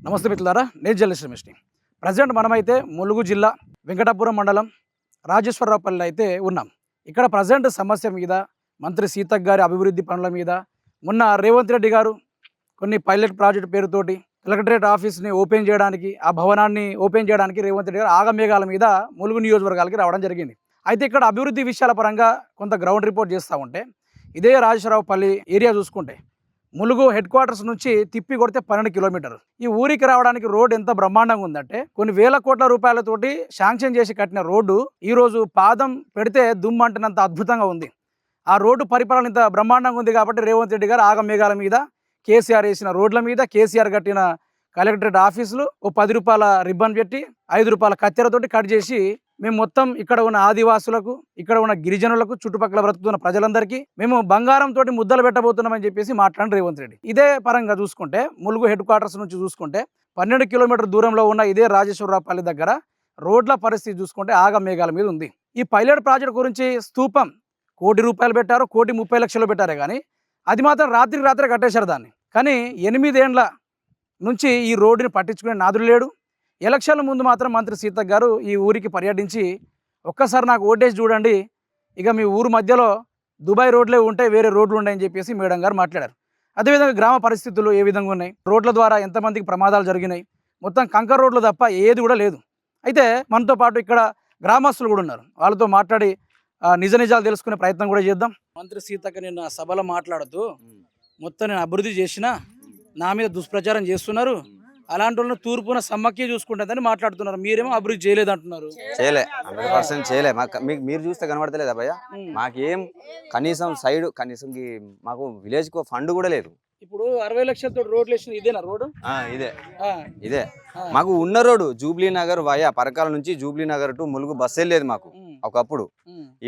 నమస్తే మిత్రులారా, నేను జర్నలిస్ట్ రమేష్ని. ప్రజెంట్ మనమైతే ములుగు జిల్లా వెంకటాపురం మండలం రాజేశ్వరరావుపల్లి అయితే ఉన్నాం. ఇక్కడ ప్రజెంట్ సమస్య మీద, మంత్రి సీతక్క గారి అభివృద్ధి పనుల మీద మొన్న రేవంత్ రెడ్డి గారు కొన్ని పైలట్ ప్రాజెక్ట్ పేరుతోటి కలెక్టరేట్ ఆఫీస్ని ఓపెన్ చేయడానికి, ఆ భవనాన్ని ఓపెన్ చేయడానికి రేవంత్ రెడ్డి గారు ఆగమేఘాల మీద ములుగు నియోజకవర్గాలకి రావడం జరిగింది. అయితే ఇక్కడ అభివృద్ధి విషయాల పరంగా కొంత గ్రౌండ్ రిపోర్ట్ చేస్తూ ఉంటే, ఇదే రాజేశ్వరరావుపల్లి ఏరియా చూసుకుంటే ములుగు హెడ్ క్వార్టర్స్ నుంచి తిప్పి కొడితే 12 కిలోమీటర్లు. ఈ ఊరికి రావడానికి రోడ్డు ఎంత బ్రహ్మాండంగా ఉందంటే, కొన్ని వేల కోట్ల రూపాయలతోటి శాంక్షన్ చేసి కట్టిన రోడ్డు ఈరోజు పాదం పెడితే దుమ్ము అంటున్నంత అద్భుతంగా ఉంది. ఆ రోడ్డు పరిపాలన ఇంత బ్రహ్మాండంగా ఉంది కాబట్టి రేవంత్ రెడ్డి గారు ఆగమేఘాల మీద, కేసీఆర్ వేసిన రోడ్ల మీద, కేసీఆర్ కట్టిన కలెక్టరేట్ ఆఫీసులు ఓ 10 రూపాయల రిబ్బన్ పెట్టి 5 రూపాయల కత్తెరతోటి కట్ చేసి, మేము మొత్తం ఇక్కడ ఉన్న ఆదివాసులకు, ఇక్కడ ఉన్న గిరిజనులకు, చుట్టుపక్కల బ్రతుకుతున్న ప్రజలందరికీ మేము బంగారంతో ముద్దలు పెట్టబోతున్నామని చెప్పేసి మాట్లాడిన రేవంత్ రెడ్డి. ఇదే పరంగా చూసుకుంటే ములుగు హెడ్ క్వార్టర్స్ నుంచి చూసుకుంటే 12 కిలోమీటర్ దూరంలో ఉన్న ఇదే రాజేశ్వరరావుపల్లి దగ్గర రోడ్ల పరిస్థితి చూసుకుంటే ఆగమేఘాల మీద ఉంది. ఈ పైలట్ ప్రాజెక్ట్ గురించి స్తూపం ₹1 కోటి పెట్టారు, ₹1,30,00,000 పెట్టారే కానీ అది మాత్రం రాత్రికి రాత్రే కట్టేశారు దాన్ని. కానీ 8 ఏండ్ల నుంచి ఈ రోడ్డుని పట్టించుకునే నాదుడు లేడు. ఎలక్షన్ల ముందు మాత్రం మంత్రి సీతక్క గారు ఈ ఊరికి పర్యటించి, ఒక్కసారి నాకు ఓటేసి చూడండి, ఇక మీ ఊరు మధ్యలో దుబాయ్ రోడ్లే ఉంటాయి, వేరే రోడ్లు ఉన్నాయని చెప్పేసి మేడం గారు మాట్లాడారు. అదేవిధంగా గ్రామ పరిస్థితులు ఏ విధంగా ఉన్నాయి, రోడ్ల ద్వారా ఎంతమందికి ప్రమాదాలు జరిగినాయి, మొత్తం కంకర్ రోడ్లు తప్ప ఏది కూడా లేదు. అయితే మనతో పాటు ఇక్కడ గ్రామస్తులు కూడా ఉన్నారు, వాళ్ళతో మాట్లాడి నిజ నిజాలు తెలుసుకునే ప్రయత్నం కూడా చేద్దాం. మంత్రి సీతక్క నిన్న సభలో మాట్లాడుతూ, మొత్తం నేను అభివృద్ధి చేసినా, నా మీద దుష్ప్రచారం చేస్తున్నారు, అలాంటి వాళ్ళని తూర్పున సమ్మక్కి చూసుకుంటుందని మాట్లాడుతున్నారు. మీరేమో అభివృద్ధి చేయలేదు అంటున్నారు. చేయలే, 100% చేయలే. మీరు చూస్తే కనబడతలేదా భయ్య? మాకేం కనీసం కనీసం మాకు విలేజ్ కు ఫండ్ కూడా లేదు. ఇప్పుడు 60 లక్షలతో రోడ్లు వేసిన ఇదేనా రోడ్డు? ఇదే మాకు ఉన్న road. Jubilee Nagar via Parakala నుంచి Jubilee Nagar to Mulugu bus వెళ్ళేది మాకు ఒకప్పుడు.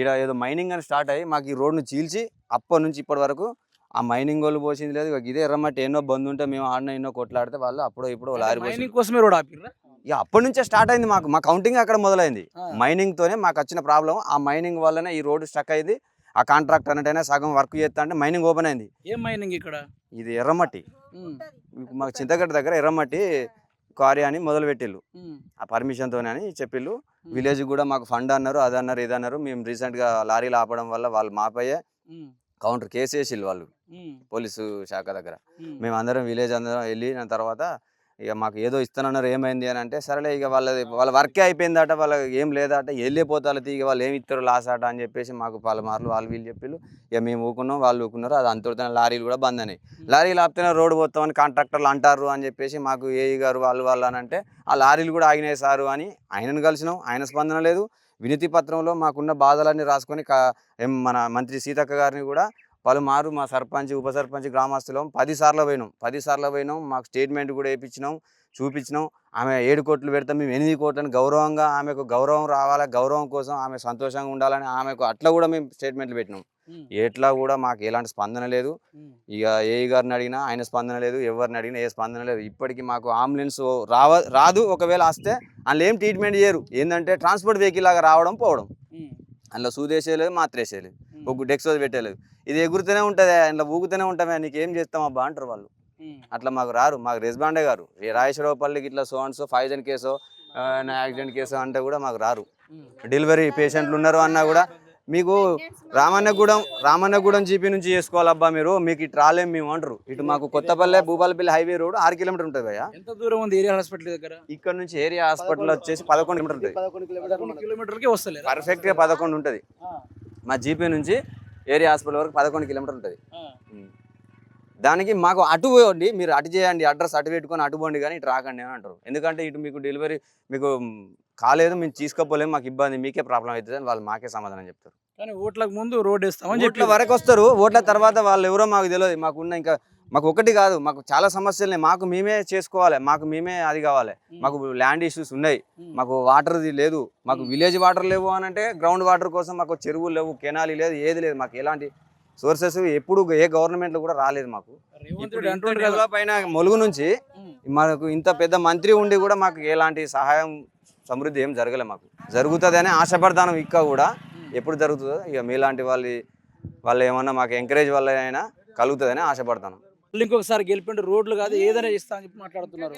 ఈడ ఏదో మైనింగ్ అని స్టార్ట్ అయ్యి మాకు ఈ రోడ్ను చీల్చి అప్పటి నుంచి ఇప్పటి వరకు ఆ మైనింగ్ వాళ్ళు పోసింది లేదు. ఇదే ఎర్రమట్టి ఎన్నో బంద్ ఉంటే మేము ఆడిన ఎన్నో కొట్లాడితే వాళ్ళు అప్పుడు ఇప్పుడు లారీ మైనింగ్ కోసమే రోడ్ ఆపిర్రా. ఇక అప్పటి నుంచే స్టార్ట్ అయింది మాకు. మా కౌంటింగ్ అక్కడ మొదలైంది. మైనింగ్ తోనే మాకు వచ్చిన ప్రాబ్లం. ఆ మైనింగ్ వల్లనే ఈ రోడ్డు స్టక్ అయింది. ఆ కాంట్రాక్టర్ అన్నట్టయినా సగం వర్క్ చేస్తా అంటే మైనింగ్ ఓపెన్ అయింది. ఏం మైనింగ్ ఇక్కడ? ఇది ఎర్రమట్టి. మాకు చింతగడ్డ దగ్గర ఎర్రమట్టి క్వారీ అని మొదలు పెట్టిళ్ళు. ఆ పర్మిషన్ తోనే అని చెప్పిళ్ళు. విలేజ్ కూడా మాకు ఫండ్ అన్నారు, అది అన్నారు, ఇది అన్నారు. మేము రీసెంట్ గా లారీలు ఆపడం వల్ల వాళ్ళు మాపయ్యే కౌంటర్ కేసు వేసిళ్ళు వాళ్ళు పోలీసు శాఖ దగ్గర. మేము అందరం విలేజ్ అందరం వెళ్ళిన తర్వాత ఇక మాకు ఏదో ఇస్తానన్నారు, ఏమైంది అని అంటే సరేలే ఇక వాళ్ళ వర్కే అయిపోయిందట, వాళ్ళకి ఏం లేదట, వెళ్ళిపోతారు ఇక వాళ్ళు ఏమి ఇస్తారు లాస్ అట అని చెప్పేసి మాకు పలుమార్లు వాళ్ళు వీళ్ళు చెప్పిళ్ళు. ఇక మేము ఊకున్నాం, వాళ్ళు ఊకున్నారు. అది అంతటితో లారీలు కూడా బంద్ అయినాయి. లారీలు ఆపితేనే రోడ్డు పోతామని కాంట్రాక్టర్లు అంటారు అని చెప్పేసి మాకు ఏఈ గారు వాళ్ళు అని అంటే ఆ లారీలు కూడా ఆగినాయి సారు అని ఆయనను కలిసినాం. ఆయన స్పందన లేదు. వినతి పత్రంలో మాకున్న బాధలన్నీ రాసుకొని మన మంత్రి సీతక్క గారిని కూడా పలుమారు మా సర్పంచ్, ఉప సర్పంచ్, గ్రామస్తులం 10 సార్లు పోయినాం. మాకు స్టేట్మెంట్ కూడా వేయించినాం, చూపించినాం. ఆమె 7 కోట్లు పెడతాం, మేము 8 కోట్లని గౌరవంగా, ఆమెకు గౌరవం రావాలి, గౌరవం కోసం ఆమె సంతోషంగా ఉండాలని ఆమెకు అట్లా కూడా మేము స్టేట్మెంట్లు పెట్టినాం. ఎట్లా కూడా మాకు ఎలాంటి స్పందన లేదు. ఇక ఏఈ గారిని అడిగినా ఆయన స్పందన లేదు, ఎవరిని అడిగినా ఏ స్పందన లేదు. ఇప్పటికీ మాకు అంబులెన్స్ రాదు. ఒకవేళ వస్తే అందులో ఏం ట్రీట్మెంట్ చేయరు. ఏంటంటే ట్రాన్స్పోర్ట్ వెహికల్ లాగా రావడం పోవడం, అందులో సూదేసేయలేదు, మాత్రేసేయలేదు, ఒక డెక్స్ పెట్టలేదు. ఇది ఎగురుతూనే ఉంటుంది, అందులో ఊగుతూనే ఉంటామే, నీకేం చేస్తాం అబ్బా అంటారు వాళ్ళు. అట్లా మాకు రారు. మాకు రెస్పాండే గారు రాజేశ్వరరావుపల్లికి ఇట్లా సో ఫైజన్ కేసో యాక్సిడెంట్ కేసో అంటే కూడా మాకు రారు. డెలివరీ పేషెంట్లు ఉన్నారు అన్నా కూడా మీకు రామన్నగూడెం జీపీ నుంచి చేసుకోవాలబ్బా మీరు, మీకు ఇటు రాలేం మేము అంటారు. ఇటు మాకు Kothapalle Bhupalpalli highway road 6 kilometre ఉంటుంది భయ్య. ఎంత దూరం ఉంది ఏరియా హాస్పిటల్ దగ్గర? ఇక్కడ నుంచి ఏరియా హాస్పిటల్ వచ్చేసి 11 కిలోమీటర్ ఉంటుంది. 11 కిలోమీటర్లకి వస్తలేదు, పర్ఫెక్ట్ గా 11 ఉంటుంది. మా జీపీ నుంచి ఏరియా హాస్పిటల్ వరకు 11 కిలోమీటర్ ఉంటుంది. దానికి మాకు అటు పోండి, మీరు అటు చేయండి, అడ్రస్ అటు పెట్టుకొని అటు పోండి, కానీ ఇటు రాకండి అని అంటారు. ఎందుకంటే ఇటు మీకు డెలివరీ మీకు కాలేదు, మేము తీసుకోపోలేము, మాకు ఇబ్బంది, మీకే ప్రాబ్లం అవుతుంది అని వాళ్ళు మాకే సమాధానం చెప్తారు. కానీ ఓట్లకు ముందు రోడ్ వేస్తామని ఓట్ల వరకు వస్తారు. ఓట్ల తర్వాత వాళ్ళు ఎవరో మాకు తెలియదు. మాకున్న ఇంకా మాకు ఒకటి కాదు, మాకు చాలా సమస్యలు. మాకు మేమే చేసుకోవాలి, మాకు మేమే అది కావాలి. మాకు ల్యాండ్ ఇష్యూస్ ఉన్నాయి, మాకు వాటర్ది లేదు, మాకు విలేజ్ వాటర్ లేవు అని అంటే గ్రౌండ్ వాటర్ కోసం మాకు చెరువులు లేవు, కెనాలి లేదు, ఏది లేదు. మాకు ఎలాంటి సోర్సెస్ ఎప్పుడు ఏ గవర్నమెంట్ లో కూడా రాలేదు. మాకు డెవలప్ అయిన ములుగు నుంచి మనకు ఇంత పెద్ద మంత్రి ఉండి కూడా మాకు ఎలాంటి సహాయం సమృద్ధి ఏం జరగలే. మాకు జరుగుతుంది అని ఆశపడతాను. ఇంకా కూడా ఎప్పుడు జరుగుతుందో ఇక మీలాంటి వాళ్ళు ఏమన్నా మాకు ఎంకరేజ్ వల్ల అయినా కలుగుతుందని ఆశపడతాను. మళ్ళీ ఇంకొకసారి గెలిపిండి రోడ్లు కాదు ఏదైనా ఇస్తా అని చెప్పి మాట్లాడుతున్నారు.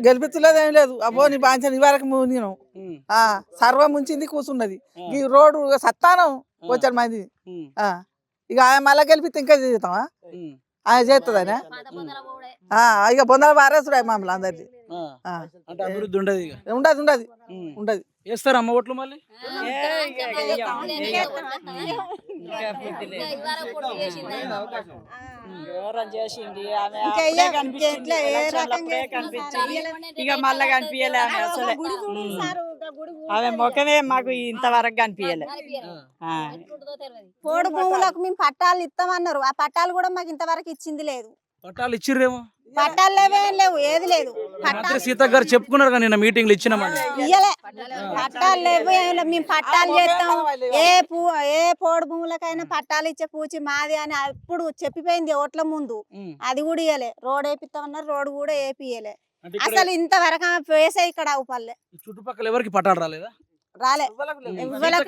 గెలిపించలేదు ఏం లేదు. అబ్బో నీ బాంచ నీ వరకు నేను సర్వం ముంచింది కూర్చున్నది ఈ రోడ్డు సత్తానం వచ్చాడు మంది. ఇక ఆయన మళ్ళీ గెలిపిస్తే ఇంకా చేస్తామా? ఆయన చేస్తుందనే ఇక బొందల పారేస్తుడు మమ్మల్ని అందరిది. అంటే అభివృద్ధి ఉండదు ఇక. ఉండదు ఉండదు ఉండదు. వేస్తారు అమ్మ ఓట్లు మళ్ళీ. ఇక మళ్ళా కనిపించలే ఆమె అసలే. ఆమె ముఖమే మాకు ఇంతవరకు కనిపించలే. పోడు భూములకు మేము పట్టాలు ఇస్తామన్నారు. ఆ పట్టాలు కూడా మాకు ఇంతవరకు ఇచ్చింది లేదు. పట్టాలు ఇచ్చిర్రేమో. పట్టాలు లేవేం లేవు, ఏది లేదు. మంత్రి సీతక్క గారు చెప్పుకున్నారు కదా నిన్న మీటింగ్లు ఇచ్చినామని. ఇయ్యలే పట్టాలు లేవు, ఏం లేవు. మేము పట్టాలు చేస్తాం, ఏ పోడు భూములకైనా పట్టాలు ఇచ్చే పూచి మాది అని అప్పుడు చెప్పిపోయింది ఓట్ల ముందు. అది కూడా ఇయ్యలే. రోడ్ వేపిస్తామన్నారు, రోడ్ కూడా వేపియలే. అసలు ఇంతవరకు వేసే ఇక్కడ అవుపల్లే. చుట్టుపక్కల ఎవరికి పట్టాలు రాలేదా? రాలే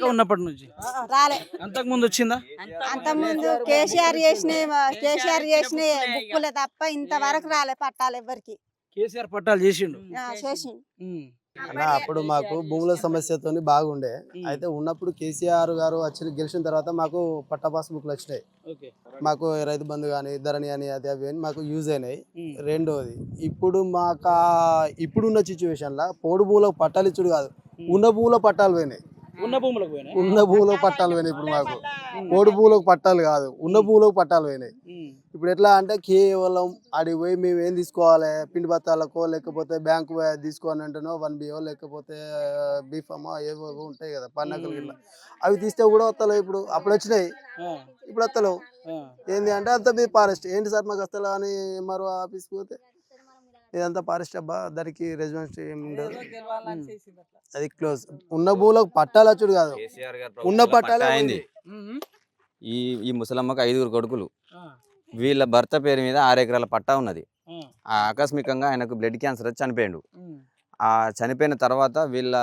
ఉన్నప్పటి నుంచి రాలే. అంతకు ముందు వచ్చిందా? అంతకుముందు కేసీఆర్ చేసిన బుక్కులే తప్ప ఇంతవరకు రాలే పట్టాలు ఎవరికి. కేసీఆర్ పట్టాలు చేసిండు. అన్న అప్పుడు మాకు భూముల సమస్యతో బాగుండే. అయితే ఉన్నప్పుడు కేసీఆర్ గారు వచ్చి గెలిచిన తర్వాత మాకు పట్టా పాస్ బుక్లు వచ్చినాయి. మాకు రైతు బంధు కానీ ధరణి అని అది అవి అని మాకు యూజ్ అయినాయి. రెండోది ఇప్పుడు మాకు ఇప్పుడున్న సిచ్యువేషన్లో పోడు భూములకు పట్టాలు ఇచ్చుడు కాదు, ఉన్న భూముల పట్టాలు పోయినాయి. ఉన్న భూములకు ఉన్న భూములకు పట్టాలు పోయినాయి. ఇప్పుడు మాకు పోడు భూములకు పట్టాలు కాదు, ఉన్న భూములకు పట్టాలు పోయినాయి. ఇప్పుడు ఎట్లా అంటే కేవలం అడిగి పోయి మేము ఏం తీసుకోవాలి, పిండి బత్తాలకో లేకపోతే బ్యాంకు తీసుకోని అంటేనో 1BO లేకపోతే బీఫామో ఏవో ఉంటాయి కదా పన్నకలు గిట్లా, అవి తీస్తే కూడా వస్తలేవు. ఇప్పుడు అప్పుడు వచ్చినాయి, ఇప్పుడు వస్తలేవు. ఏంది అంటే అంత మీ ఫారెస్ట్ ఏంటి సార్ మాకు వస్తలేవు అని ఎంఆర్ఓ ఆఫీస్కి పోతే ఇదంతా ఫారెస్ట్ అబ్బా, దానికి రెసిడెన్స్ ఏమి ఉండదు, అది క్లోజ్. ఉన్న భూములకు పట్టాలు వచ్చుడు కాదు, ఉన్న పట్టాలు అయింది. ఈ ముసలమ్మకు 5 కొడుకులు, వీళ్ళ భర్త పేరు మీద 6 ఎకరాల పట్టా ఉన్నది. ఆకస్మికంగా ఆయనకు బ్లడ్ క్యాన్సర్ వచ్చి చనిపోయాడు. ఆ చనిపోయిన తర్వాత వీళ్ళ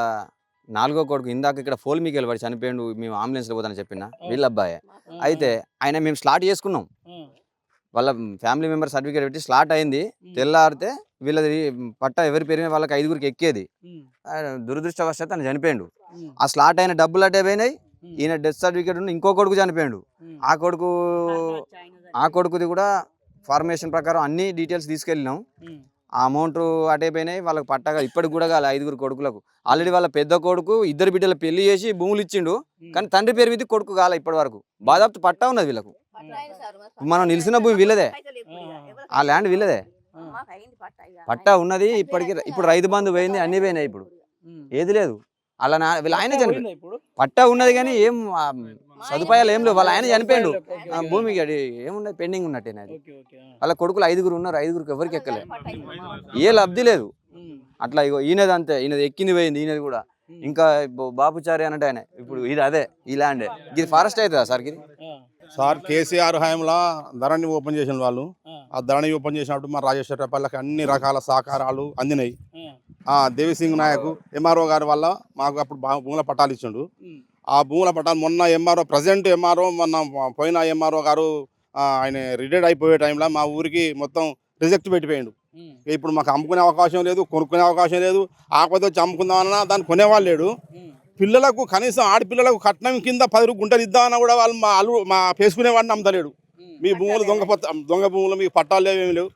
4వ కొడుకు ఇందాక ఇక్కడ ఫోల్ మీకు వెళ్ళి చనిపోయాడు, మేము అంబులెన్స్లో పోతానని చెప్పిన వీళ్ళ అబ్బాయే. అయితే ఆయన మేము స్లాట్ చేసుకున్నాం, వాళ్ళ ఫ్యామిలీ మెంబర్ సర్టిఫికేట్ పెట్టి స్లాట్ అయింది. తెల్లారితే వీళ్ళది పట్టా ఎవరి పేరు మీద వాళ్ళకి 5గురికి ఎక్కేది. దురదృష్టవశాత్తు ఆయన చనిపోయాడు. ఆ స్లాట్ అయిన డబ్బులు అట్టే పోయినాయి. ఈయన డెత్ సర్టిఫికేట్ ఉన్న ఇంకో కొడుకు చనిపోయాడు. ఆ కొడుకుది కూడా ఫార్మేషన్ ప్రకారం అన్ని డీటెయిల్స్ తీసుకెళ్ళినాం. ఆ అమౌంట్ అటే పోయినాయి. వాళ్ళకి పట్టగా ఇప్పటికి కూడా కాదు 5 కొడుకులకు. ఆల్రెడీ వాళ్ళ పెద్ద కొడుకు 2 బిడ్డలు పెళ్లి చేసి భూములు ఇచ్చిండు, కానీ తండ్రి పేరు మీద కొడుకు కాల ఇప్పటి వరకు. బాధాప్తు పట్టా ఉన్నది వీళ్ళకు. మనం నిలిచిన భూమి వీళ్ళదే, ఆ ల్యాండ్ వీళ్ళదే, పట్టా ఉన్నది. ఇప్పుడు రైతు బంధు పోయింది, అన్ని పోయినాయి. ఇప్పుడు ఏది లేదు. అలా వీళ్ళ ఆయన చనిపోయింది. పట్టా ఉన్నది కానీ ఏం సదుపాయాలు ఏం లేవు. వాళ్ళ ఆయన చనిపోయాడు, భూమికి అది ఏమున్నది పెండింగ్ ఉన్నట్టేనా. అది వాళ్ళ కొడుకులు 5 ఉన్నారు, 5 ఎవరికి ఎక్కలేదు, ఏ లబ్ధి లేదు. అట్లా ఇగో ఈయనది అంతే, ఈయనది ఎక్కింది పోయింది, ఈయనది కూడా. ఇంకా బాపుచారి అన్నట్టు ఆయన ఇప్పుడు ఇది అదే ఈ ల్యాండ్, ఇది ఫారెస్ట్ అవుతుందా సార్? ఇది సార్ కేసీఆర్ హయాంలో ధరణి ఓపెన్ చేసిన వాళ్ళు, ఆ ధరణి ఓపెన్ చేసినప్పుడు మా రాజేశ్వరపల్లకి అన్ని రకాల సహకారాలు అందినాయి. దేవిసింగ్ నాయక్ ఎంఆర్ఓ గారి వల్ల మాకు అప్పుడు భూముల పట్టాలు ఇచ్చిండు. ఆ భూముల పట్టాలు మొన్న ఎంఆర్ఓ ప్రజెంట్ ఎంఆర్ఓ మొన్న పోయిన ఎంఆర్ఓ గారు ఆయన రిటైర్డ్ అయిపోయే టైంలో మా ఊరికి మొత్తం రిజెక్ట్ పెట్టిపోయిండు. ఇప్పుడు మాకు అమ్ముకునే అవకాశం లేదు, కొనుక్కునే అవకాశం లేదు. ఆకపోతే వచ్చి అమ్ముకుందామన్నా దాన్ని కొనేవాళ్ళు లేడు. పిల్లలకు కనీసం ఆడపిల్లలకు కట్నం కింద 10 గుంటలు ఇద్దామన్నా కూడా వాళ్ళు మా పేసుకునేవాడిని నమ్మతలేడు. మీ భూములు దొంగ భూములు, మీకు పట్టాలు లేవేమి లేవు,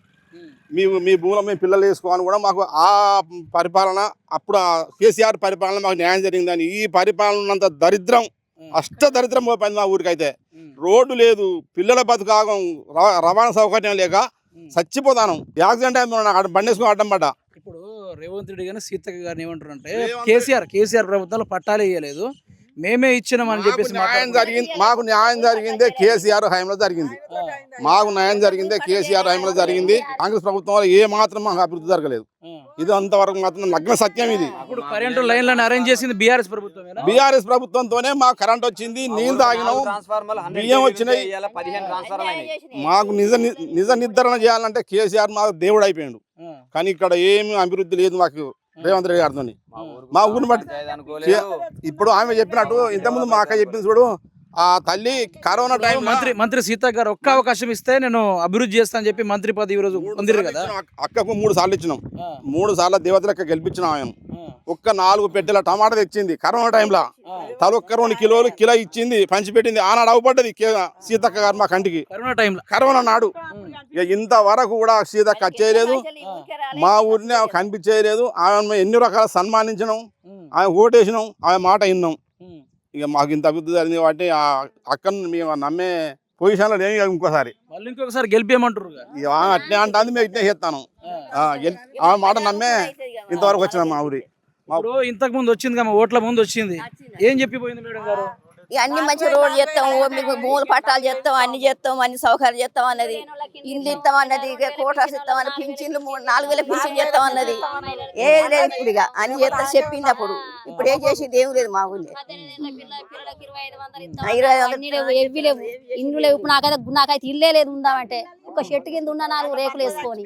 మీ భూములు మేము పిల్లలు వేసుకోవాలని కూడా మాకు ఆ పరిపాలన, అప్పుడు కేసీఆర్ పరిపాలన మాకు న్యాయం జరిగిందని. ఈ పరిపాలన ఉన్నంత దరిద్రం, దరిద్రం పోయింది మా ఊరికైతే. రోడ్డు లేదు, పిల్లల బతుకాగం, రవాణా సౌకర్యం లేక చచ్చిపోతాను. యాక్సిడెంట్ అయింది, బండి వేసుకుని అడ్డం పడ్డా. ఇప్పుడు రేవంత్ రెడ్డి గారిని సీతక్క గారిని ఏమంటారు అంటే కేసీఆర్ ప్రభుత్వంలో పట్టాలు ఇవ్వలేదు, మేమే ఇచ్చినామని చెప్పేసి మాకు న్యాయం జరిగిందే కేసీఆర్ హయాంలో జరిగింది. మాకు న్యాయం జరిగిందే కేసీఆర్ హయాంలో జరిగింది. కాంగ్రెస్ ప్రభుత్వంలో ఏ మాత్రం మాకు అభివృద్ధి జరగలేదు. ఇది అంతవరకు మాత్రం నగ్న సత్యం. ఇది ఇప్పుడు కరెంటు లైన్లను అరేంజ్ చేసింది బీఆర్ఎస్ ప్రభుత్వం. బీఆర్ఎస్ ప్రభుత్వంతోనే మాకు కరెంట్ వచ్చింది, నీళ్ళు తాగినాం, బియ్యం వచ్చినాయి. మాకు నిజ నిర్ధారణ చేయాలంటే కేసీఆర్ మాకు దేవుడు అయిపోయాడు. కానీ ఇక్కడ ఏమి అభివృద్ధి లేదు మాకు రేవంత్ రెడ్డి గారితో. మా ఊరిని బట్టి ఇప్పుడు ఆమె చెప్పినట్టు ఇంతకుముందు మా అక్క చెప్పింది చూడు, ఆ తల్లి కరోనా టైం మంత్రి సీతక్క గారు ఒక్క అవకాశం ఇస్తే నేను అభివృద్ధి చేస్తా అని చెప్పి మంత్రి పదవి ఈ రోజు పొందిరు కదా. అక్కకు 3 సార్లు ఇచ్చినాం. 3 సార్లు దేవతలక్క గెలిపించినాం. ఆయన ఒక్క 4 పెట్టెల టమాటా తెచ్చింది కరోనా టైంలో. తలొక్క 2 కిలోలు కిలో ఇచ్చింది, పంచిపెట్టింది. ఆనాడు అవపడ్డది సీతక్క గారు మా కంటికి కరోనా నాడు. ఇక ఇంతవరకు కూడా సీతక్క వచ్చేయలేదు, మా ఊరిని కనిపించేయలేదు. ఆమె ఎన్ని రకాల సన్మానించినాం, ఆమె ఓటేసినాం, ఆమె మాట విన్నాం. ఇక మాకు ఇంత అభివృద్ధి జరిగింది కాబట్టి ఆ అక్కను మేము నమ్మే పొజిషన్లో లేని ఇంకోసారి మళ్ళీ ఇంకొకసారి గెలిపేయమంటారు. ఇక ఆమె అట్నే అంటే మేము ఇట్నే చేస్తాను. ఆమె మాట నమ్మే ఇంతవరకు వచ్చినాం మా ఊరి. ఇప్పుడు ఇంతకు ముందు వచ్చింది కదా, ఓట్ల ముందు వచ్చింది, ఏం చెప్పిపోయింది మేడం గారు? అన్ని మంచి రోడ్లు చేస్తాం, మీకు భూములు పట్టాలు చేస్తాం, అన్ని సౌకర్యాలు చేస్తాం అన్నది. ఇల్లు ఇస్తాం అన్నది, కోటాలు ఇస్తాం అన్నది, పింఛన్లు 4,000 పింఛన్ చేస్తాం అన్నది. ఏది లేదు ఇప్పుడు. ఇక అన్ని చేస్తా చెప్పింది అప్పుడు. ఇప్పుడు ఏం చేసేది ఏం లేదు మా ఊళ్ళో. 2500 లేవు, ఇండ్లు లేవు. ఇప్పుడు నాకైతే ఇల్లే లేదు. ఉందామంటే ఒక చెట్టు కింద ఉన్న 4 రేకులు వేసుకొని,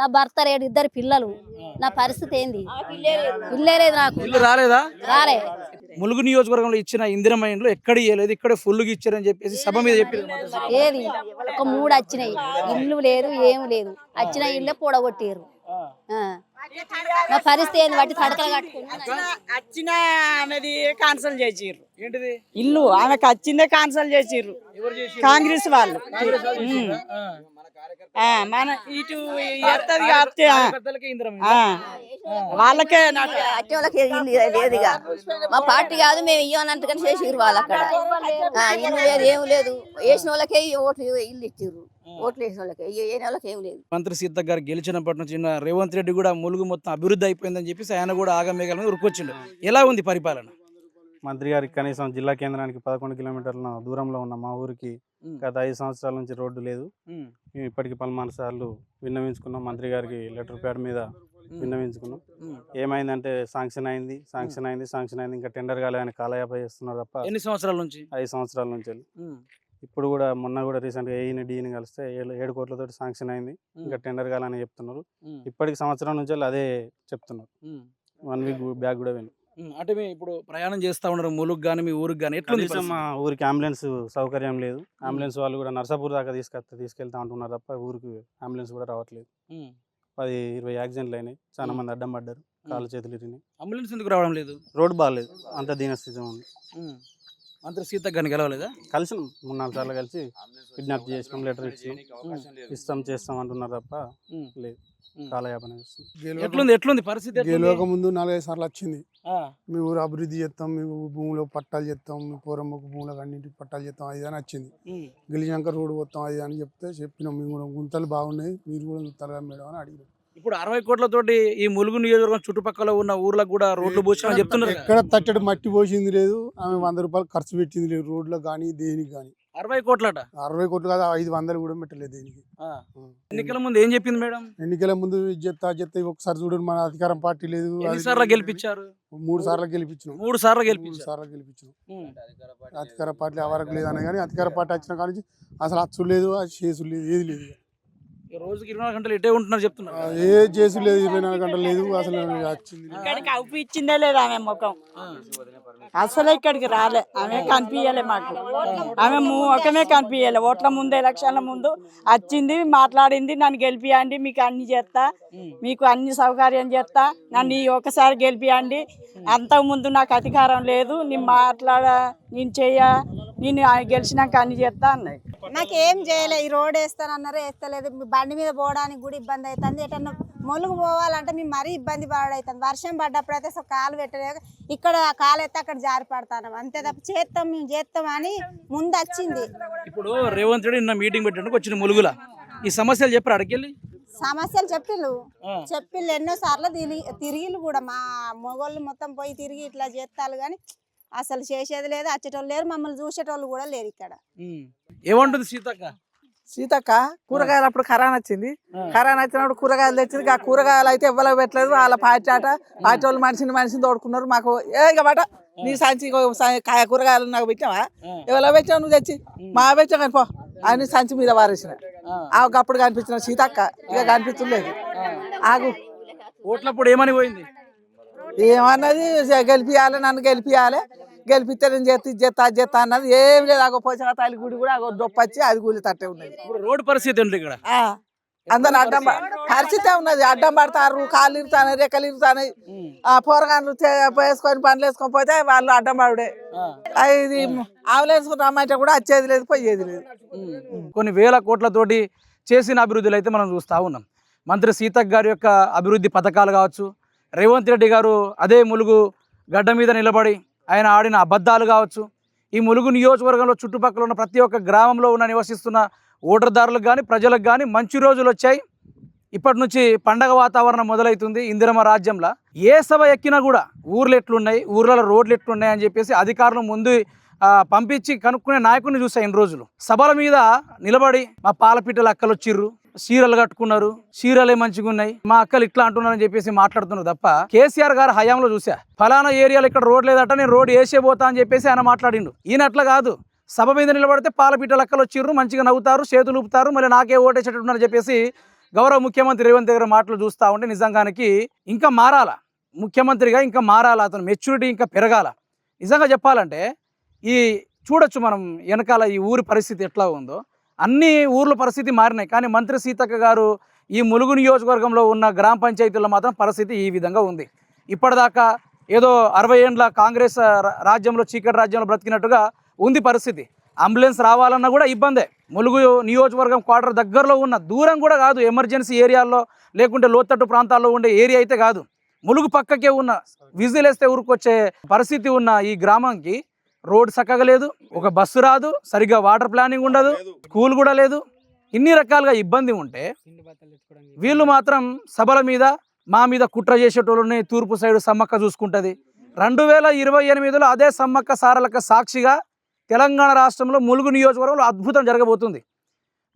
నా భర్త లేడు, 2 పిల్లలు. నా పరిస్థితి ఏంది? ఇల్లే లేదు నాకు. ఇల్లు రాలేదా? రాలే. ములుగు నియోజకవర్గంలో ఇచ్చిన ఇందిరమ్మ ఇండ్లు ఎక్కడ ఇవ్వలేదు, ఇక్కడ ఫుల్గా ఇచ్చారని చెప్పేసి సభ మీద చెప్పారు. ఏది ఒక 3 వచ్చినాయి, ఇల్లు లేదు, ఏం లేదు. వచ్చిన ఇల్లే పొడగొట్టారు. నా పరిస్థితి ఏంది? బట్టి తడకలు కట్టుకుని వచ్చిన ఆమెది క్యాన్సల్ చేసిర్రు. ఏంటిది? ఇల్లు ఆమెకు వచ్చిందే క్యాన్సల్ చేసిర్రు కాంగ్రెస్ వాళ్ళు. మన ఇటు ఎత్తది కాబట్టి వాళ్ళకే అట్టి వాళ్ళకి లేదు. ఇక మా పార్టీ కాదు, మేము ఇవ్వనంతకని చేసిర్రు వాళ్ళు. అక్కడ ఇల్లు లేదు, ఏం లేదు. వేసిన వాళ్ళకే ఓట్లు ఇల్లు ఇచ్చిర్రు. ఓట్లు వేసిన వాళ్ళకి వేయని వాళ్ళకి ఏం లేదు. మంత్రి సీతక్క గారు గెలిచినప్పటి నుంచి రేవంత్ రెడ్డి కూడా ములుగు మొత్తం అభివృద్ధి అయిపోయిందని చెప్పేసి ఆయన కూడా ఆగమేఘాల ఉరుకొచ్చిండు. ఎలా ఉంది పరిపాలన? మంత్రి గారికి కనీసం జిల్లా కేంద్రానికి 11 కిలోమీటర్ల దూరంలో ఉన్న మా ఊరికి గత 5 సంవత్సరాల నుంచి రోడ్డు లేదు. మేము ఇప్పటికి పలుమార్లు సార్లు విన్నవించుకున్నాం. మంత్రి గారికి లెటర్ ప్యాడ్ మీద విన్నవించుకున్నాం. ఏమైందంటే శాంక్షన్ అయింది. ఇంకా టెండర్ కాలేదని కాలయాపన చేస్తున్నారు తప్ప. ఎన్ని సంవత్సరాల నుంచి? 5 సంవత్సరాల నుంచి. ఇప్పుడు కూడా మొన్న కూడా రీసెంట్గా ఏఈని డీని కలిస్తే 7 కోట్లతో శాంక్షన్ అయింది, ఇంకా టెండర్ కాలని చెప్తున్నారు. ఇప్పటికి సంవత్సరం నుంచి అదే చెప్తున్నారు. 1 వీక్ బ్యాక్ కూడా విని. అంటే మీ ఇప్పుడు ప్రయాణం చేస్తా ఉన్నారు ములుగు కానీ మీ ఊరికి కానీ, ఎట్లుంది? మా ఊరికి అంబులెన్స్ సౌకర్యం లేదు. అంబులెన్స్ వాళ్ళు కూడా నర్సాపూర్ దాకా తీసుకెళ్తా ఉంటున్నారు తప్ప ఊరికి అంబులెన్స్ కూడా రావట్లేదు. 10-20 యాక్సిడెంట్లు అయినాయి, చాలా మంది అడ్డం పడ్డారు, కాళ్ళు చేతులు ఇరిగినాయి. అంబులెన్స్ ఎందుకు రావడం లేదు? రోడ్ బాగాలేదు, అంత దీనస్థితి ఉంది. మంత్రి సీతక్క గారిని గెలవలేదా? కలిసినాం, 3-4 సార్లు కలిసి విజ్ఞప్తి చేసినాం, లెటర్ ఇచ్చినాం, చేస్తాం అంటున్నారు తప్ప లేదు. కాలయాపన ఎట్లుంది పరిస్థితి? గెలవక ముందు 4-5 సార్లు వచ్చింది. మీ ఊరు అభివృద్ధి చేస్తాం, మీ భూమిలో పట్టాలు చేస్తాం, మీ పూరమ్మకు భూములకు అన్నింటికి పట్టాలు చేస్తాం, అది అని వచ్చింది. గెలిచాక రోడ్డు పోతాం అది అని చెప్పినాం. మేము కూడా గుంతలు బాగున్నాయి, మీరు కూడా గుంతలుగా మేడం అని అడిగినాం. ఇప్పుడు 60 కోట్లతోటి ఈ ములుగు నియోజకవర్గం చుట్టుపక్కల ఉన్న ఊర్లకు కూడా రోడ్లు పోసామని చెప్తున్నారు. ఎక్కడ తట్టడి మట్టి పోసింది లేదు, ఆమె 100 రూపాయలు ఖర్చు పెట్టింది లేదు రోడ్లకు కానీ దేనికి కానీ. 60 కోట్లట? 60 కోట్లు కాదు, 500 కూడా పెట్టలేదు దేనికి. ఎన్నికల ముందు ఏం చెప్పింది మేడం? ఎన్నికల ముందు చెత్త ఒకసారి చూడండి, మన అధికారం పార్టీ లేదు. 3 సార్లు గెలిపించారు. 3 సార్లు గెలిపించినాం. 3 సార్లు గెలిపించారు. అధికార పార్టీ ఎవరికి లేదనే కానీ అధికార పార్టీ వచ్చిన కానీ అసలు అచ్చు లేదు, అది చేసు లేదు, ఏది లేదు. రోజుకి 24 గంటలు ఇటే ఉంటున్నారు చెప్తున్నారు. ఏ చేసు లేదు, 24 గంటలు లేదు. అసలు ఇక్కడికి అవుపు ఇచ్చిందే లేదు ఆమె ముఖం. అసలు ఇక్కడికి రాలే, ఆమె కనిపించలే మాకు. ఆమె ముఖమే కనిపించలే. ఓట్ల ముందు, ఎలక్షన్ల ముందు వచ్చింది, మాట్లాడింది, నన్ను గెలిపియండి, మీకు అన్ని చేస్తా, మీకు అన్ని సౌకర్యం చేస్తా, నన్ను ఒకసారి గెలిపియండి. అంతకు ముందు నాకు అధికారం లేదు, నేను గెలిచినాక అన్ని చేస్తా అన్నది. నాకేం చేయలే. ఈ రోడ్ వేస్తానన్నారు, వేస్తలేదు. బండి మీద పోవడానికి కూడా ఇబ్బంది అవుతుంది. ఎటన్నా ములుగు పోవాలంటే మేము మరీ ఇబ్బంది పడవుతుంది. వర్షం పడ్డప్పుడు అయితే అసలు కాలు పెట్టలేదు. ఇక్కడ కాలు ఎత్తే అక్కడ జారి పడతాను, అంతే తప్ప మేము చేస్తాం అని ముందు వచ్చింది. ఇప్పుడు రేవంత్ రెడ్డి నిన్న మీటింగ్ పెట్టడానికి వచ్చిన ములుగుల ఈ సమస్యలు చెప్పారు. అడికెళ్ళి సమస్యలు చెప్పిళ్ళు ఎన్నో సార్లు తిరిగిళ్ళు కూడా. మా మొగోళ్ళు మొత్తం పోయి తిరిగి ఇట్లా చేస్తారు కానీ అసలు చేసేది లేదు, వచ్చేటోళ్ళు లేరు, మమ్మల్ని చూసేటోళ్ళు కూడా లేరు ఇక్కడ. ఏమంటుంది సీతక్క? కూరగాయలు అప్పుడు కరోనా వచ్చింది. కరోనా వచ్చినప్పుడు కూరగాయలు తెచ్చింది. ఆ కూరగాయలు అయితే ఇవ్వలేదు, పెట్టలేదు. వాళ్ళ పార్టీ వాళ్ళు మనిషిని తోడుకున్నారు. మాకు ఇక బట నీ సంచి కూరగాయలు నాకు పెట్టావా? ఎవరో పెట్టావు నువ్వు తెచ్చి? మా పెట్టావు కానీ పో అని సంచి మీద వారేసిన. అప్పుడు కనిపించిన సీతక్క ఇక కనిపించలేదు. ఆగు. ఓట్లప్పుడు ఏమని పోయింది? ఏమన్నది గెలిపియాలి, నన్ను గెలిపియాలి, గెలిపిస్తే నేను చేస్తా ఇది చేస్తా అది చేస్తా అన్నది ఏం లేదు. అగో పోచక తల్లి గుడి కూడా అగో డొప్పచ్చి అది కూలి తట్టే ఉన్నది. ఇప్పుడు రోడ్డు పరిస్థితి ఏంటి ఇక్కడ? అందరు అడ్డం పరిస్థితే ఉన్నది. అడ్డం పడతారు, కాళ్ళు ఇరుతాయి, రెక్కలు ఇరుతాయి. పోరగాళ్ళు వేసుకొని పనులు వేసుకొని పోతే వాళ్ళు అడ్డం పడుడే. ఇది ఆవులేసు రమ్మంటే కూడా వచ్చేది లేదు, పోయేది లేదు. కొన్ని వేల కోట్లతోటి చేసిన అభివృద్ధులు అయితే మనం చూస్తూ ఉన్నాం. మంత్రి సీతక్క గారి యొక్క అభివృద్ధి పథకాలు కావచ్చు, రేవంత్ రెడ్డి గారు అదే ములుగు గడ్డ మీద నిలబడి ఆయన ఆడిన అబద్ధాలు కావచ్చు, ఈ ములుగు నియోజకవర్గంలో చుట్టుపక్కల ఉన్న ప్రతి ఒక్క గ్రామంలో ఉన్న నివసిస్తున్న ఓటర్దారులకు కానీ ప్రజలకు కానీ మంచి రోజులు వచ్చాయి. ఇప్పటి నుంచి పండగ వాతావరణం మొదలవుతుంది. ఇందిరమ్మ రాజ్యంలో ఏ సభ ఎక్కినా కూడా ఊర్లు ఎట్లున్నాయి, ఊర్లలో రోడ్లు ఎట్లున్నాయి అని చెప్పేసి అధికారులు ముందు పంపించి కనుక్కునే నాయకుడిని చూసా. ఇన్ని రోజులు సభల మీద నిలబడి మా పాలపిట్టల అక్కలు వచ్చిర్రు, చీరలు కట్టుకున్నారు, చీరలే మంచిగా ఉన్నాయి, మా అక్కలు ఇట్లా అంటున్నారని చెప్పేసి మాట్లాడుతున్నారు తప్ప కేసీఆర్ గారు హయాంలో చూసా ఫలానా ఏరియాలో ఇక్కడ రోడ్ లేదట నేను రోడ్ వేసే పోతా అని చెప్పేసి ఆయన మాట్లాడిండు. ఈయన అట్లా కాదు, సభ మీద నిలబడితే పాలపిట్టల అక్కలు వచ్చిర్రు, మంచిగా నవ్వుతారు, చేతులు ఊపుతారు, మళ్ళీ నాకే ఓటేసేటట్టున్నారని చెప్పేసి గౌరవ ముఖ్యమంత్రి రేవంత్ దగ్గర మాటలు చూస్తూ ఉంటే నిజంగానికి ఇంకా మారాల, ముఖ్యమంత్రిగా ఇంకా మారాల, అతను మెచ్యూరిటీ ఇంకా పెరగాల. నిజంగా చెప్పాలంటే ఈ చూడొచ్చు మనం వెనకాల ఈ ఊరి పరిస్థితి ఎట్లా ఉందో. అన్ని ఊర్ల పరిస్థితి మారినాయి, కానీ మంత్రి సీతక్క గారు ఈ ములుగు నియోజకవర్గంలో ఉన్న గ్రామ పంచాయతీల్లో మాత్రం పరిస్థితి ఈ విధంగా ఉంది. ఇప్పటిదాకా ఏదో 60 ఏండ్ల కాంగ్రెస్ రాజ్యంలో చీకటి రాజ్యంలో బ్రతికినట్టుగా ఉంది పరిస్థితి. అంబులెన్స్ రావాలన్నా కూడా ఇబ్బందే. ములుగు నియోజకవర్గం క్వార్టర్ దగ్గరలో ఉన్న, దూరం కూడా కాదు, ఎమర్జెన్సీ ఏరియాల్లో లేకుంటే లోతట్టు ప్రాంతాల్లో ఉండే ఏరియా అయితే కాదు, ములుగు పక్కకే ఉన్న విజిల్ వేస్తే ఊరుకొచ్చే పరిస్థితి ఉన్న ఈ గ్రామంకి రోడ్ చక్కగా లేదు, ఒక బస్సు రాదు, సరిగ్గా వాటర్ ప్లానింగ్ ఉండదు, స్కూల్ కూడా లేదు. ఇన్ని రకాలుగా ఇబ్బంది ఉంటే వీళ్ళు మాత్రం సభల మీద మా మీద కుట్ర చేసేటోళ్ళని తూర్పు సైడు సమ్మక్క చూసుకుంటుంది. 2028లో అదే సమ్మక్క సారలక్క సాక్షిగా తెలంగాణ రాష్ట్రంలో ములుగు నియోజకవర్గంలో అద్భుతం జరగబోతుంది.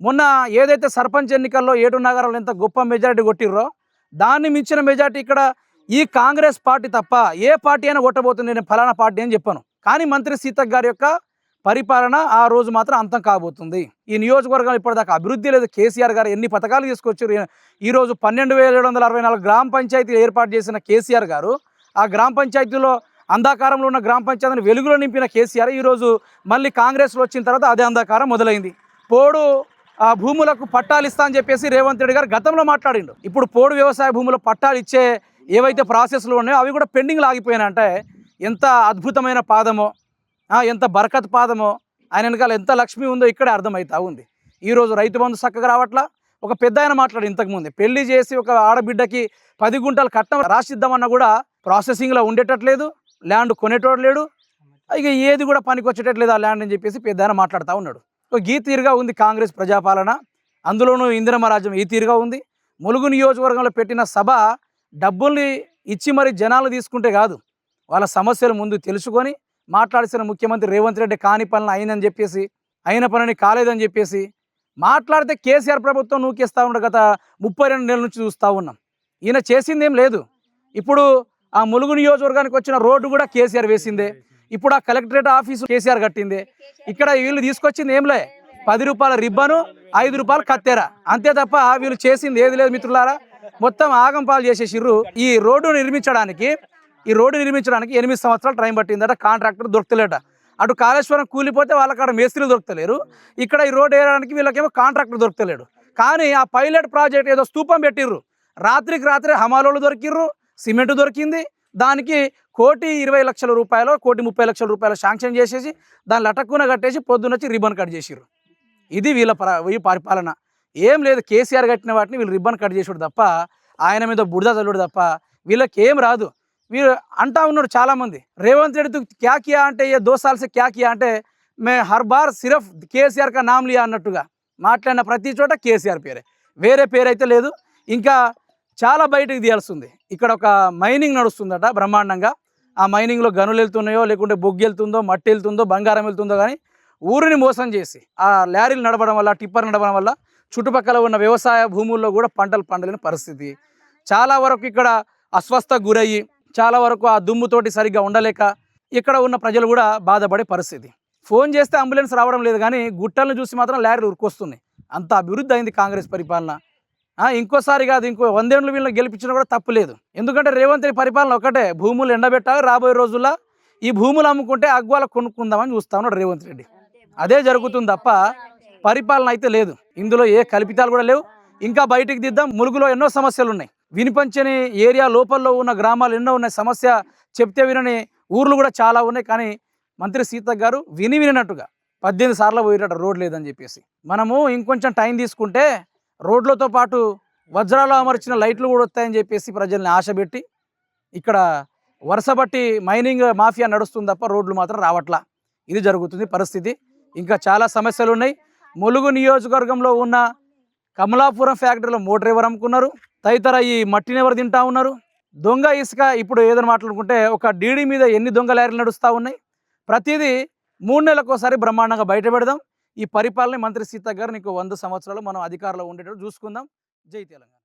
మొన్న ఏదైతే సర్పంచ్ ఎన్నికల్లో 7 నగరాలు ఎంత గొప్ప మెజారిటీ కొట్టిర్రో దాన్ని మించిన మెజారిటీ ఇక్కడ ఈ కాంగ్రెస్ పార్టీ తప్ప ఏ పార్టీ అయినా కొట్టబోతుంది. నేను ఫలానా పార్టీ అని చెప్పాను, కానీ మంత్రి సీతక్క గారి యొక్క పరిపాలన ఆ రోజు మాత్రం అంతం కాబోతుంది. ఈ నియోజకవర్గం ఇప్పటిదాకా అభివృద్ధి లేదు. కేసీఆర్ గారు ఎన్ని పథకాలు తీసుకొచ్చారు. ఈరోజు 12,764 గ్రామ పంచాయతీలు ఏర్పాటు చేసిన కేసీఆర్ గారు, ఆ గ్రామ పంచాయతీలో అంధకారంలో ఉన్న గ్రామ పంచాయతీని వెలుగులో నింపిన కేసీఆర్ ఈరోజు మళ్ళీ కాంగ్రెస్లో వచ్చిన తర్వాత అదే అంధకారం మొదలైంది. పోడు భూములకు పట్టాలు ఇస్తా అని చెప్పేసి రేవంత్ రెడ్డి గారు గతంలో మాట్లాడిండు. ఇప్పుడు పోడు వ్యవసాయ భూముల పట్టాలు ఇచ్చే ఏవైతే ప్రాసెస్లు ఉన్నాయో అవి కూడా పెండింగ్లో ఆగిపోయినాయంటే ఎంత అద్భుతమైన పాదమో, ఎంత బరకత్ పాదమో, ఆయన వెనకాల ఎంత లక్ష్మి ఉందో ఇక్కడే అర్థమవుతా ఉంది. ఈరోజు రైతు బంధు చక్కగా రావట్లా. ఒక పెద్ద ఆయన మాట్లాడి ఇంతకుముందే పెళ్లి చేసి ఒక ఆడబిడ్డకి 10 గుంటలు కట్నం రాసిద్దామన్నా కూడా ప్రాసెసింగ్లో ఉండేటట్లేదు, ల్యాండ్ కొనేటోడు లేడు, ఇక ఏది కూడా పనికి వచ్చేటట్లేదు ఆ ల్యాండ్ అని చెప్పేసి పెద్ద ఆయన మాట్లాడుతూ ఉన్నాడు. ఈ తీరుగా ఉంది కాంగ్రెస్ ప్రజాపాలన, అందులోనూ ఇందిరమ్మ రాజ్యం ఈ తీరుగా ఉంది. ములుగు నియోజకవర్గంలో పెట్టిన సభ డబ్బుల్ని ఇచ్చి మరి జనాలు తీసుకుంటే కాదు, వాళ్ళ సమస్యలు ముందు తెలుసుకొని మాట్లాడిసిన ముఖ్యమంత్రి రేవంత్ రెడ్డి కాని పనులు అయిందని చెప్పేసి, అయిన పనిని కాలేదని చెప్పేసి మాట్లాడితే కేసీఆర్ ప్రభుత్వం నూకేస్తూ ఉండదు. గత 32 నెలల నుంచి చూస్తూ ఉన్నాం. ఈయన చేసిందేం లేదు. ఇప్పుడు ఆ ములుగు నియోజకవర్గానికి వచ్చిన రోడ్డు కూడా కేసీఆర్ వేసిందే. ఇప్పుడు ఆ కలెక్టరేట్ ఆఫీసు కేసీఆర్ కట్టిందే. ఇక్కడ వీళ్ళు తీసుకొచ్చింది ఏంలే, 10 రూపాయల రిబ్బను, 5 రూపాయలు కత్తెర, అంతే తప్ప వీళ్ళు చేసింది ఏది లేదు. మిత్రులారా, మొత్తం ఆగంపాలు చేసేసిర్రు. ఈ రోడ్డు నిర్మించడానికి 8 సంవత్సరాలు టైం పట్టిందట. కాంట్రాక్టర్ దొరకలేట. అటు కాళేశ్వరం కూలిపోతే వాళ్ళకాడ మేస్త్రీలు దొరకలేరు, ఇక్కడ ఈ రోడ్డు వేయడానికి వీళ్ళకేమో కాంట్రాక్టర్ దొరకలేడు. కానీ ఆ పైలట్ ప్రాజెక్ట్ ఏదో స్తూపం పెట్టిర్రు, రాత్రికి రాత్రే హమాలోళ్ళు దొరికిర్రు, సిమెంట్ దొరికింది, దానికి 1,20,00,000 రూపాయలు 1,30,00,000 రూపాయలు శాంక్షన్ చేసేసి దాన్ని లటక్కున కట్టేసి పొద్దునొచ్చి రిబ్బన్ కట్ చేసిర్రు. ఇది వీళ్ళ పరిపాలన. ఏం లేదు, కేసీఆర్ కట్టిన వాటిని వీళ్ళు రిబ్బన్ కట్ చేసుడు తప్ప, ఆయన మీద బురద చల్లుడు తప్ప వీళ్ళకి ఏం రాదు. వీరు అంటా ఉన్నాడు చాలామంది, రేవంత్ రెడ్డి క్యా కియా అంటే ఏ 2 साल से క్యా కియా అంటే మే హర్ బార్ సిరఫ్ కేసీఆర్ కా నామ్ లియా అన్నట్టుగా మాట్లాడిన ప్రతి చోట కేసీఆర్ పేరే, వేరే పేరు అయితే లేదు. ఇంకా చాలా బయటకు తీయాల్సింది. ఇక్కడ ఒక మైనింగ్ నడుస్తుందట బ్రహ్మాండంగా. ఆ మైనింగ్లో గనులు వెళ్తున్నాయో లేకుంటే బొగ్గు వెళ్తుందో, మట్టి వెళ్తుందో, బంగారం వెళ్తుందో, కానీ ఊరిని మోసం చేసి ఆ లారీలు నడపడం వల్ల, టిప్పర్ నడపడం వల్ల చుట్టుపక్కల ఉన్న వ్యవసాయ భూముల్లో కూడా పంటలు పండలేని పరిస్థితి. చాలా వరకు ఇక్కడ అస్వస్థ గురయ్యి, చాలా వరకు ఆ దుమ్ముతోటి సరిగ్గా ఉండలేక ఇక్కడ ఉన్న ప్రజలు కూడా బాధపడే పరిస్థితి. ఫోన్ చేస్తే అంబులెన్స్ రావడం లేదు, కానీ గుట్టలను చూసి మాత్రం లారీలు ఉరుకొస్తున్నాయి. అంత అభివృద్ధి అయింది కాంగ్రెస్ పరిపాలన. ఇంకోసారి కాదు, ఇంకో 100 ఏళ్ళు వీళ్ళని గెలిపించినా కూడా తప్పు లేదు. ఎందుకంటే రేవంత్ రెడ్డి పరిపాలన ఒకటే, భూములు ఎండబెట్టాలి, రాబోయే రోజుల్లో ఈ భూములు అమ్ముకుంటే అగ్వాల కొనుక్కుందామని చూస్తా ఉన్నాడు రేవంత్ రెడ్డి. అదే జరుగుతుంది తప్ప పరిపాలన అయితే లేదు. ఇందులో ఏ కల్పితాలు కూడా లేవు. ఇంకా బయటికి దిద్దాం. ములుగులో ఎన్నో సమస్యలు ఉన్నాయి. వినిపించని ఏరియా లోపల్లో ఉన్న గ్రామాలు ఎన్నో ఉన్నాయి. సమస్య చెప్తే వినని ఊర్లు కూడా చాలా ఉన్నాయి. కానీ మంత్రి సీతక్క గారు వినినట్టుగా 18 సార్లు పోయినట్టు రోడ్ లేదని చెప్పేసి. మనము ఇంకొంచెం టైం తీసుకుంటే రోడ్లతో పాటు వజ్రాలు అమర్చిన లైట్లు కూడా వస్తాయని చెప్పేసి ప్రజల్ని ఆశపెట్టి ఇక్కడ వరుసబట్టి మైనింగ్ మాఫియా నడుస్తుంది తప్ప రోడ్లు మాత్రం రావట్లా. ఇది జరుగుతుంది పరిస్థితి. ఇంకా చాలా సమస్యలు ఉన్నాయి. ములుగు నియోజకవర్గంలో ఉన్న కమలాపురం ఫ్యాక్టరీలో మోటార్ ఎవరు అమ్ముకున్నారు, తదితర ఈ మట్టిని ఎవరు తింటా ఉన్నారు, దొంగ ఇసుక ఇప్పుడు ఏదైనా మాట్లాడుకుంటే ఒక డీడీ మీద ఎన్ని దొంగ లారీలు నడుస్తూ ఉన్నాయి. ప్రతిదీ 3 నెలలకోసారి బ్రహ్మాండంగా బయట పెడదాం. ఈ పరిపాలన మంత్రి సీతక్క గారు నీకు 100 సంవత్సరాలు మనం అధికారంలో ఉండేటట్టు చూసుకుందాం. జై తెలంగాణ.